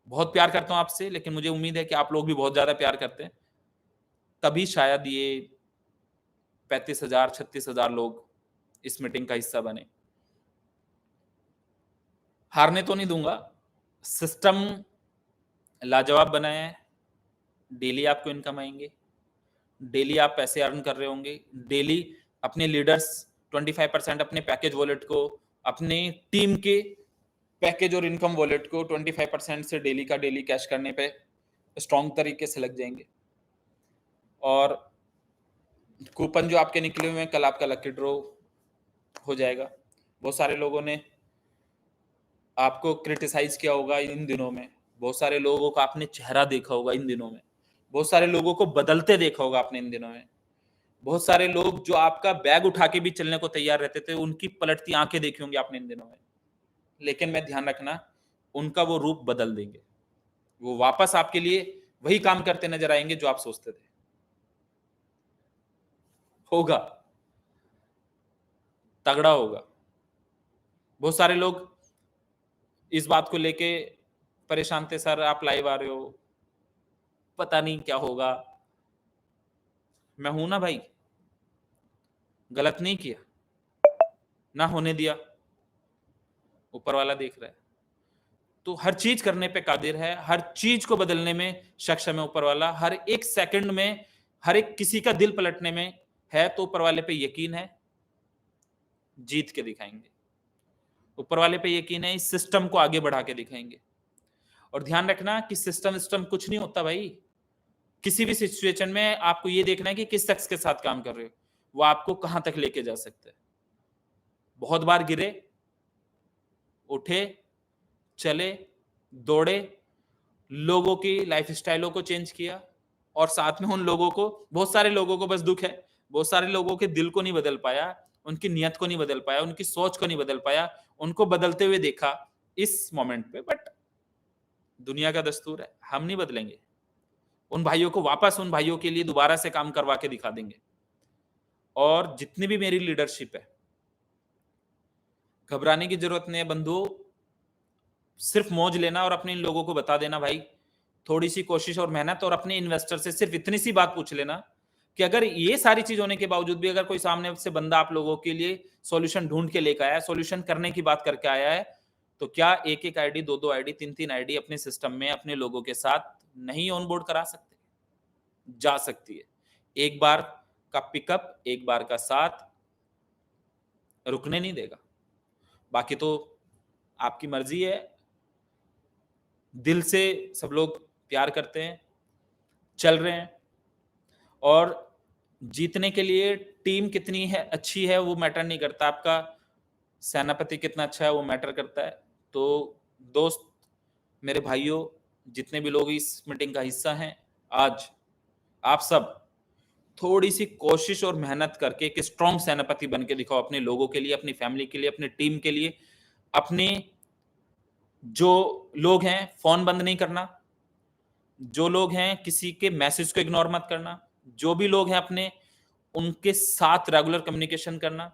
[SPEAKER 1] बहुत प्यार करता हूँ आपसे, लेकिन मुझे उम्मीद है कि आप लोग भी बहुत ज़्यादा प्यार करते हैं। तभी शायद ये 35,000 36,000 लोग इस मीटिंग का हिस्सा बने। हारने तो नहीं दूँगा, सिस्टम लाजवाब बनाया है, डेली आपको इनकम आएँगे, डेली आप पैसे अर्न कर रहे होंगे, डेली अपने लीडर्स 25% अपने पैकेज वॉलेट को, अपनी टीम के पैकेज और इनकम वॉलेट को 25% से डेली का डेली कैश करने पे स्ट्रॉन्ग तरीके से लग जाएँगे। और कूपन जो आपके निकले हुए हैं, कल आपका लकी ड्रॉ हो जाएगा। बहुत सारे लोगों ने आपको क्रिटिसाइज़ किया होगा इन दिनों में, बहुत सारे लोगों का आपने चेहरा देखा होगा इन दिनों में, बहुत सारे लोगों को बदलते देखा होगा आपने इन दिनों में। बहुत सारे लोग जो आपका बैग उठा के भी चलने को तैयार रहते थे, उनकी पलटती आँखें देखी होंगी आपने इन दिनों में। लेकिन मैं ध्यान रखना, उनका वो रूप बदल देंगे। वो वापस आपके लिए वही काम करते नज़र आएँगे जो आप सोचते थे। होगा, तगड़ा होगा। बहुत सारे लोग इस बात को लेके परेशान थे, सर आप लाइव आ रहे हो, पता नहीं क्या होगा। मैं हूं ना भाई, गलत नहीं किया, ना होने दिया, ऊपर वाला देख रहा है। तो हर चीज करने पे कादिर है, हर चीज को बदलने में सक्षम है ऊपर वाला, हर एक सेकंड में, हर एक किसी का दिल पलटने में है, तो ऊपर वाले पे यकीन है, जीत के दिखाएंगे। ऊपर वाले पे यकीन है, इस सिस्टम को आगे बढ़ा के दिखाएंगे। और ध्यान रखना कि सिस्टम सिस्टम कुछ नहीं होता भाई। किसी भी सिचुएशन में आपको ये देखना है कि किस शख्स के साथ काम कर रहे हो, वो आपको कहां तक लेके जा सकता है। बहुत बार गिरे, उठे, चले, दौड़े, लोगों की लाइफ स्टाइलों को चेंज किया, और साथ में उन लोगों को, बहुत सारे लोगों को बस दुख है, बहुत सारे लोगों के दिल को नहीं बदल पाया, उनकी नियत को नहीं बदल पाया, उनकी सोच को नहीं बदल पाया, उनको बदलते हुए देखा इस मोमेंट पे। बट दुनिया का दस्तूर है, हम नहीं बदलेंगे। उन भाइयों को वापस, उन भाइयों के लिए दोबारा से काम करवा के दिखा देंगे। और जितनी भी मेरी लीडरशिप है, घबराने की जरूरत नहीं है बंधु, सिर्फ मौज लेना और अपने इन लोगों को बता देना भाई, थोड़ी सी कोशिश और मेहनत, और अपने इन्वेस्टर से सिर्फ इतनी सी बात पूछ लेना कि अगर ये सारी चीज होने के बावजूद भी अगर कोई सामने से बंदा आप लोगों के लिए सॉल्यूशन ढूंढ के लेकर आया है, सॉल्यूशन करने की बात करके आया है, तो क्या एक एक आईडी, दो दो आईडी, तीन तीन आईडी अपने सिस्टम में अपने लोगों के साथ नहीं ऑनबोर्ड करा सकते? जा सकती है। एक बार का पिकअप, एक बार का साथ रुकने नहीं देगा। बाकी तो आपकी मर्जी है। दिल से सब लोग प्यार करते हैं, चल रहे हैं, और जीतने के लिए टीम कितनी है, अच्छी है, वो मैटर नहीं करता, आपका सेनापति कितना अच्छा है वो मैटर करता है। तो दोस्त, मेरे भाइयों, जितने भी लोग इस मीटिंग का हिस्सा हैं, आज आप सब थोड़ी सी कोशिश और मेहनत करके एक स्ट्रॉन्ग सेनापति बन के दिखाओ, अपने लोगों के लिए, अपनी फैमिली के लिए, अपनी टीम के लिए। अपने जो लोग हैं, फोन बंद नहीं करना, जो लोग हैं किसी के मैसेज को इग्नोर मत करना, जो भी लोग हैं अपने, उनके साथ रेगुलर कम्युनिकेशन करना।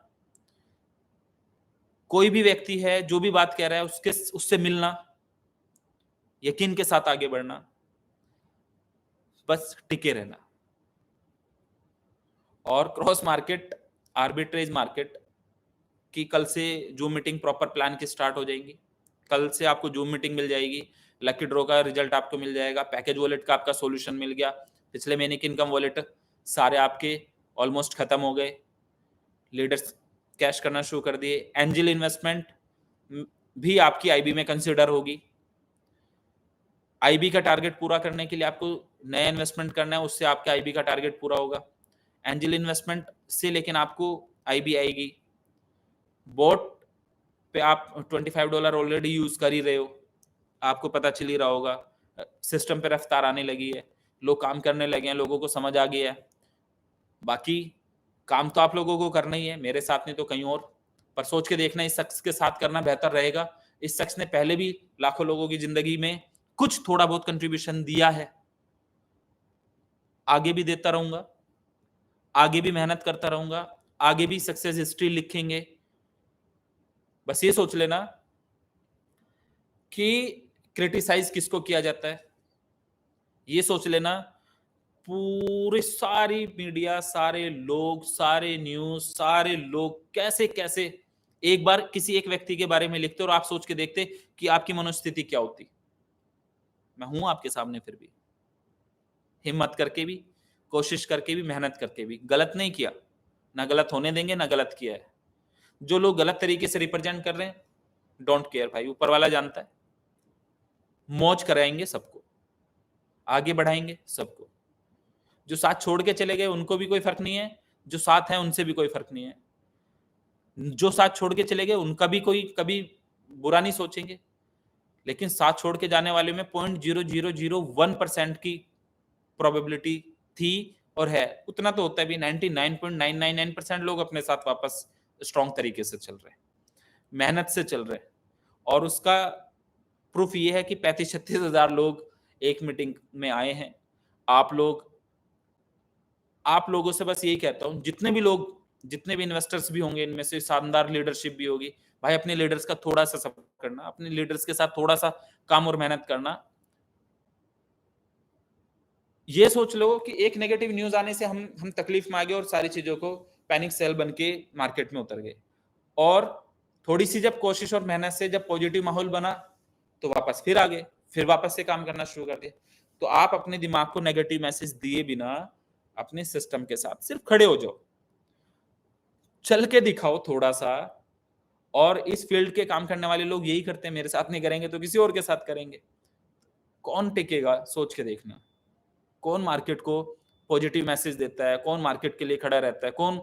[SPEAKER 1] कोई भी व्यक्ति है जो भी बात कह रहा है उससे मिलना, यकीन के साथ आगे बढ़ना, बस टिके रहना। और क्रॉस मार्केट, आर्बिट्रेज मार्केट की कल से जूम मीटिंग प्रॉपर प्लान की स्टार्ट हो जाएंगी। कल से आपको जूम मीटिंग मिल जाएगी, लकी ड्रॉ का रिजल्ट आपको मिल जाएगा, पैकेज वॉलेट का आपका सॉल्यूशन मिल गया, पिछले महीने के इनकम वॉलेट सारे आपके ऑलमोस्ट खत्म हो गए, लीडर्स कैश करना शुरू कर दिए, एंजल इन्वेस्टमेंट भी आपकी आईबी में कंसिडर होगी। आईबी का टारगेट पूरा करने के लिए आपको नया इन्वेस्टमेंट करना है, उससे आपका आईबी का टारगेट पूरा होगा। एंजल इन्वेस्टमेंट से लेकिन आपको आईबी आएगी। बोट पे आप $25 ऑलरेडी यूज कर ही रहे हो, आपको पता चल ही रहा होगा, सिस्टम पे रफ्तार आने लगी है, लोग काम करने लगे हैं, लोगों को समझ आ गया है। बाकी काम तो आप लोगों को करना ही है, मेरे साथ नहीं तो कहीं और, पर सोच के देखना इस शख्स के साथ करना बेहतर रहेगा। इस शख्स ने पहले भी लाखों लोगों की जिंदगी में कुछ थोड़ा बहुत कंट्रीब्यूशन दिया है, आगे भी देता रहूंगा, आगे भी मेहनत करता रहूंगा, आगे भी सक्सेस हिस्ट्री लिखेंगे। बस ये सोच लेना कि क्रिटिसाइज किसको किया जाता है, ये सोच लेना पूरे सारी मीडिया, सारे लोग, सारे न्यूज, सारे लोग कैसे कैसे एक बार किसी एक व्यक्ति के बारे में लिखते और आप सोच के देखते कि आपकी मनोस्थिति क्या होती। मैं हूं आपके सामने, फिर भी हिम्मत करके भी, कोशिश करके भी, मेहनत करके भी, गलत नहीं किया, ना गलत होने देंगे, ना गलत किया है। जो लोग गलत तरीके से रिप्रेजेंट कर रहे हैं, डोंट केयर भाई, ऊपर वाला जानता है। मौज कराएंगे सबको, आगे बढ़ाएंगे सबको। जो साथ छोड़ के चले गए उनको भी कोई फर्क नहीं है, जो साथ है उनसे भी कोई फर्क नहीं है। जो साथ छोड़ के चले गए उनका भी कोई कभी बुरा नहीं सोचेंगे, लेकिन साथ छोड़ के जाने वाले में 0.0001% की प्रोबेबिलिटी थी और है, उतना तो होता है भी। 99.999% लोग अपने साथ वापस स्ट्रॉन्ग तरीके से चल रहे हैं, मेहनत से चल रहे हैं। और उसका प्रूफ ये है कि 35-36 हजार लोग एक मीटिंग में आए हैं। आप लोग आप लोगों से बस यही कहता हूँ, जितने भी इन्वेस्टर्स भी होंगे, इनमें से शानदार लीडरशिप भी होगी, भाई अपने लीडर्स का थोड़ा-सा सपोर्ट करना, अपने लीडर्स के साथ थोड़ा-सा काम और मेहनत करना। ये सोच लो कि एक नेगेटिव न्यूज़ आने से हम तकलीफ में आ गए और सारी चीज़ों को पैनिक सेल बन के मार्केट में उतर गए। और थोड़ी-सी जब कोशिश और मेहनत से जब पॉजिटिव माहौल बना, तो वापस फिर आ गए, फिर वापस से काम करना शुरू कर दिया। तो आप अपने दिमाग को नेगेटिव मैसेज दिए बिना अपने सिस्टम के साथ सिर्फ खड़े हो जाओ। चल के दिखाओ थोड़ा-सा। और इस फील्ड के काम करने वाले लोग यही करते हैं, मेरे साथ नहीं करेंगे तो किसी और के साथ करेंगे। कौन टिकेगा सोच के देखना। कौन मार्केट को पॉजिटिव मैसेज देता है, कौन मार्केट के लिए खड़ा रहता है, कौन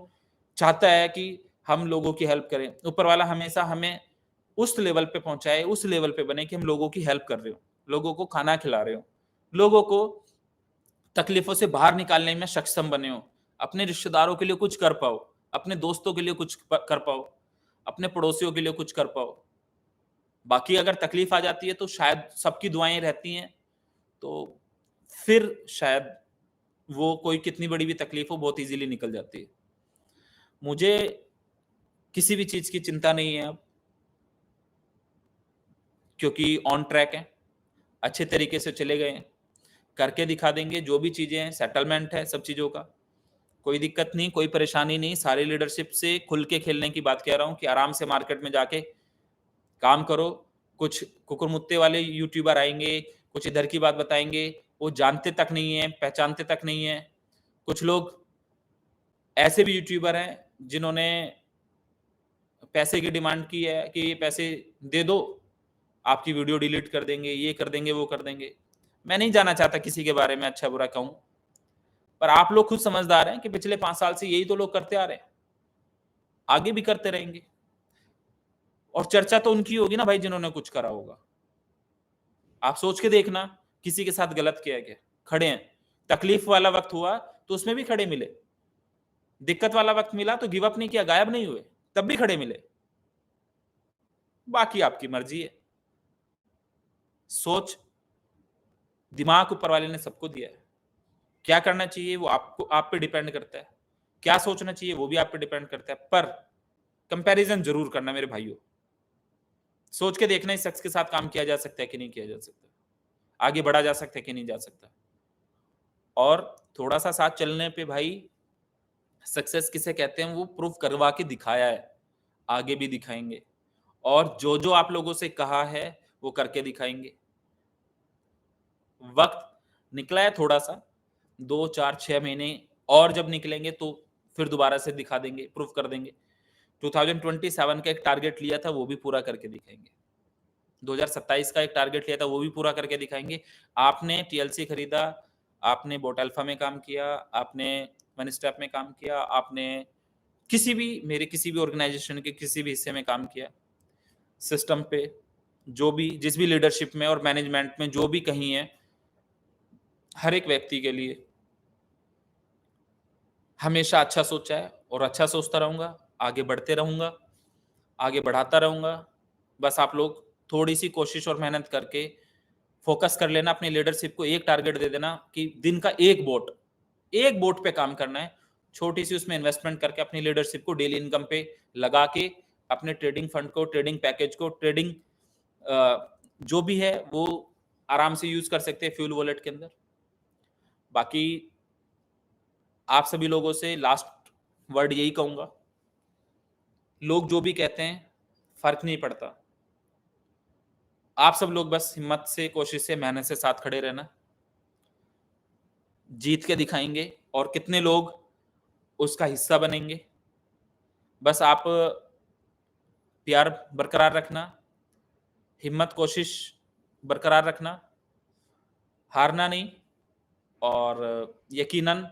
[SPEAKER 1] चाहता है कि हम लोगों की हेल्प करें। ऊपर वाला हमेशा हमें उस लेवल पे पहुंचाए, उस लेवल पे बने कि हम लोगों की हेल्प कर रहे हो, लोगों को खाना खिला रहे हो, लोगों को तकलीफों से बाहर निकालने में सक्षम बने हो, अपने रिश्तेदारों के लिए कुछ कर पाओ, अपने दोस्तों के लिए कुछ कर पाओ, अपने पड़ोसियों के लिए कुछ कर पाओ। बाकी अगर तकलीफ आ जाती है तो शायद सबकी दुआएं रहती हैं, तो फिर शायद वो कोई कितनी बड़ी भी तकलीफ हो बहुत इजीली निकल जाती है। मुझे किसी भी चीज की चिंता नहीं है अब, क्योंकि ऑन ट्रैक है, अच्छे तरीके से चले गए हैं, करके दिखा देंगे। जो भी चीजें हैं, सेटलमेंट है सब चीजों का, कोई दिक्कत नहीं, कोई परेशानी नहीं। सारी लीडरशिप से खुल के खेलने की बात कह रहा हूँ कि आराम से मार्केट में जाके काम करो। कुछ कुकुरमुत्ते वाले यूट्यूबर आएंगे, कुछ इधर की बात बताएंगे, वो जानते तक नहीं है, पहचानते तक नहीं है। कुछ लोग ऐसे भी यूट्यूबर हैं जिन्होंने पैसे की डिमांड की है कि ये पैसे दे दो, आपकी वीडियो डिलीट कर देंगे, ये कर देंगे, वो कर देंगे। मैं नहीं जानना चाहता किसी के बारे में अच्छा बुरा कहूं, पर आप लोग खुद समझदार हैं कि पिछले 5 साल से यही तो लोग करते आ रहे हैं, आगे भी करते रहेंगे। और चर्चा तो उनकी होगी ना भाई जिन्होंने कुछ करा होगा। आप सोच के देखना, किसी के साथ गलत किया क्या, खड़े हैं। तकलीफ वाला वक्त हुआ तो उसमें भी खड़े मिले, दिक्कत वाला वक्त मिला तो गिव अप नहीं किया, गायब नहीं हुए, तब भी खड़े मिले। बाकी आपकी मर्जी है। सोच, दिमाग ऊपर वाले ने सबको दिया है। क्या करना चाहिए वो आपको, आप पे डिपेंड करता है। क्या सोचना चाहिए वो भी आप पे डिपेंड करता है। पर कंपैरिजन जरूर करना मेरे भाइयों। सोच के देखना इस शख्स के साथ काम किया जा सकता है कि नहीं किया जा सकता, आगे बढ़ा जा सकता है कि नहीं जा सकता। और थोड़ा सा साथ चलने पे भाई, सक्सेस किसे कहते हैं वो प्रूफ करवा के दिखाया है, आगे भी दिखाएंगे। और जो जो आप लोगों से कहा है वो करके दिखाएंगे। वक्त निकला है थोड़ा सा, 2 4 6 महीने और जब निकलेंगे तो फिर दोबारा से दिखा देंगे, प्रूफ कर देंगे। 2027 का एक टारगेट लिया था वो भी पूरा करके दिखाएंगे। 2027 का एक टारगेट लिया था वो भी पूरा करके दिखाएंगे। आपने टीएलसी खरीदा, आपने बोट अल्फा में काम किया, आपने वन स्टेप में काम किया, आपने किसी भी मेरे किसी भी ऑर्गेनाइजेशन के किसी भी हिस्से में काम किया, सिस्टम पे जो भी जिस भी लीडरशिप में और मैनेजमेंट में जो भी कहीं है, हर एक व्यक्ति के लिए हमेशा अच्छा सोचा है और अच्छा सोचता रहूंगा, आगे बढ़ते रहूंगा, आगे बढ़ाता रहूंगा। बस आप लोग थोड़ी सी कोशिश और मेहनत करके फोकस कर लेना, अपनी लीडरशिप को एक टारगेट दे देना कि दिन का एक बोट पे काम करना है। छोटी सी उसमें इन्वेस्टमेंट करके अपनी लीडरशिप को डेली इनकम पे लगा के अपने ट्रेडिंग फंड को, ट्रेडिंग पैकेज को, ट्रेडिंग जो भी है वो आराम से यूज कर सकते हैं फ्यूल वॉलेट के अंदर। बाकी आप सभी लोगों से लास्ट वर्ड यही कहूंगा, लोग जो भी कहते हैं फर्क नहीं पड़ता। आप सब लोग बस हिम्मत से, कोशिश से, मेहनत से साथ खड़े रहना, जीत के दिखाएंगे। और कितने लोग उसका हिस्सा बनेंगे, बस आप प्यार बरकरार रखना, हिम्मत कोशिश बरकरार रखना, हारना नहीं। और यकीनन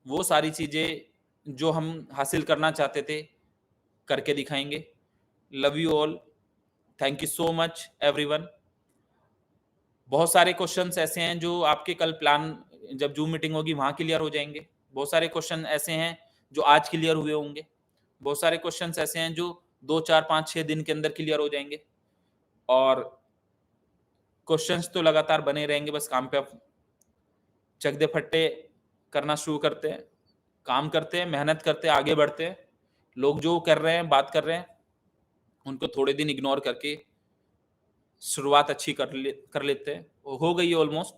[SPEAKER 1] वो सारी चीजें जो हम हासिल करना चाहते थे करके दिखाएंगे। Love you all, thank you so much everyone. बहुत सारे क्वेश्चंस ऐसे हैं जो आपके कल प्लान, जब जूम मीटिंग होगी वहां क्लियर हो जाएंगे। बहुत सारे क्वेश्चन ऐसे हैं जो आज क्लियर हुए होंगे। बहुत सारे क्वेश्चंस ऐसे हैं जो 2 4 5 6 दिन के अंदर क्लियर हो जाएंगे। और क्वेश्चंस तो लगातार बने रहेंगे, बस काम पे चक दे फट्टे करना शुरू करते हैं, काम करते हैं, मेहनत करते हैं, आगे बढ़ते हैं। लोग जो कर रहे हैं, बात कर रहे हैं, उनको थोड़े दिन इग्नोर करके शुरुआत अच्छी कर लेते हैं। वो हो गई है ऑलमोस्ट।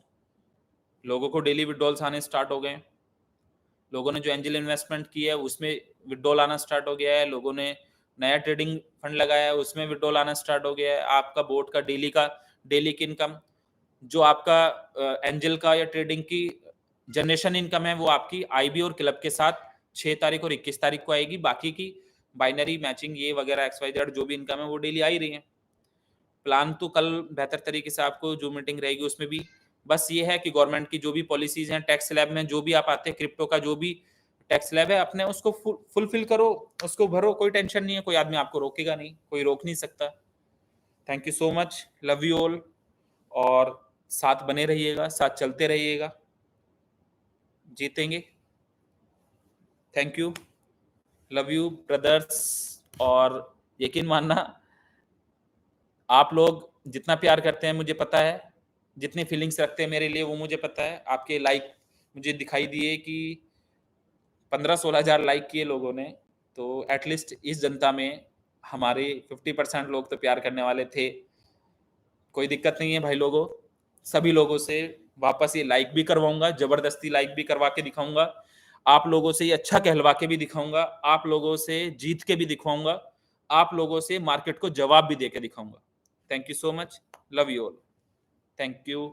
[SPEAKER 1] लोगों को डेली विथड्रॉल्स आने स्टार्ट हो गए हैं। लोगों ने जो एंजल इन्वेस्टमेंट की है उसमें विथड्रॉल आना स्टार्ट हो गया है। लोगों ने नया ट्रेडिंग फंड लगाया है उसमें विथड्रॉल आना स्टार्ट हो गया है। आपका बोट का डेली की इनकम जो आपका एंजल का या ट्रेडिंग की जनरेशन इनकम है वो आपकी आईबी और क्लब के साथ 6 तारीख और 21 तारीख को आएगी। बाकी की बाइनरी मैचिंग ये वगैरह XYZ जो भी इनकम है वो डेली आ ही रही है। प्लान तो कल बेहतर तरीके से आपको जो मीटिंग रहेगी उसमें भी बस ये है कि गवर्नमेंट की जो भी पॉलिसीज हैं, टैक्स स्लैब में जो भी आप आते हैं, क्रिप्टो का जो भी टैक्स स्लैब है अपने उसको फुलफिल करो, उसको भरो, कोई टेंशन नहीं है, कोई आदमी आपको रोकेगा नहीं, कोई रोक नहीं सकता। Thank you so much, love you all, और साथ बने रहिएगा, साथ चलते रहिएगा, जीतेंगे। Thank you, love you brothers. और यकीन मानना आप लोग जितना प्यार करते हैं मुझे पता है, जितनी फीलिंग्स रखते हैं मेरे लिए वो मुझे पता है। आपके लाइक मुझे दिखाई दिए कि 15-16 हज़ार लाइक किए लोगों ने, तो एटलीस्ट इस जनता में हमारे 50% लोग तो प्यार करने वाले थे। कोई दिक्कत नहीं है भाई लोगों, सभी लोगों से वापस ये लाइक भी करवाऊंगा, जबरदस्ती लाइक भी करवा के दिखाऊंगा, आप लोगों से ये अच्छा कहलवा के भी दिखाऊंगा, आप लोगों से जीत के भी दिखाऊंगा, आप लोगों से मार्केट को जवाब भी दे के दिखाऊंगा। Thank you so much, love you all, thank you.